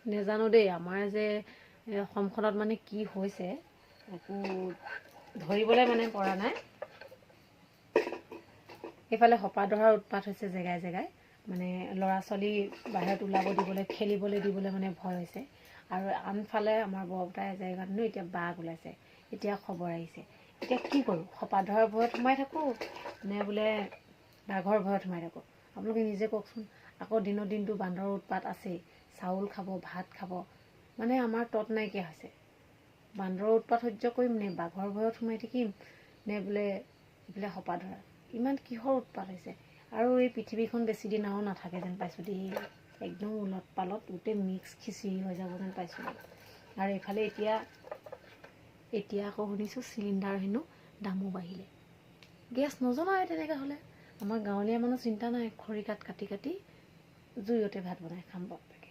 নেজানো দেই আমাৰ যে অসমখনত মানে কি হৈছে একো ধৰিবলৈ মানে পৰা নাই। এইফালে হপাধৰাৰ উৎপাত হৈছে জেগাই জেগাই, মানে ল'ৰা ছোৱালী বাহিৰত ওলাব দিবলৈ খেলিবলৈ দিবলৈ মানে ভয় হৈছে। আৰু আনফালে আমাৰ বৰপেটা জেগাতনো এতিয়া বাঘ ওলাইছে, এতিয়া খবৰ আহিছে। এতিয়া কি কৰোঁ, হপাধৰাৰ ভয়ত সোমাই থাকোঁ নে বোলে বাঘৰ ভয়ত সোমাই থাকোঁ? আপোনালোকে নিজে কওকচোন। আকৌ দিনৰ দিনটো বান্দৰৰ উৎপাত আছেই, চাউল খাব, ভাত খাব, মানে আমাৰ তত নাইকিয়া হৈছে। বান্দৰৰ উৎপাত সহ্য কৰিম নে বাঘৰ ভয়ত সোমাই থাকিম নে বোলে এইফালে হপাধৰা? ইমান কিহৰ উৎপাত হৈছে? আৰু এই পৃথিৱীখন বেছি দিন আৰু নাথাকে যেন পাইছোঁ দেই। একদম উলট পালট গোটেই মিক্স খিচিৰি হৈ যাব যেন পাইছোঁ। আৰু এইফালে এতিয়া আকৌ শুনিছোঁ চিলিণ্ডাৰ হেনো দামো বাঢ়িলে। গেছ নজ্বলায় তেনেকৈ হ'লে। আমাৰ গাঁৱলীয়া মানুহ চিন্তা নাই, খৰি কাঠ কাটি জুইতে ভাত বনাই খাম বাপে।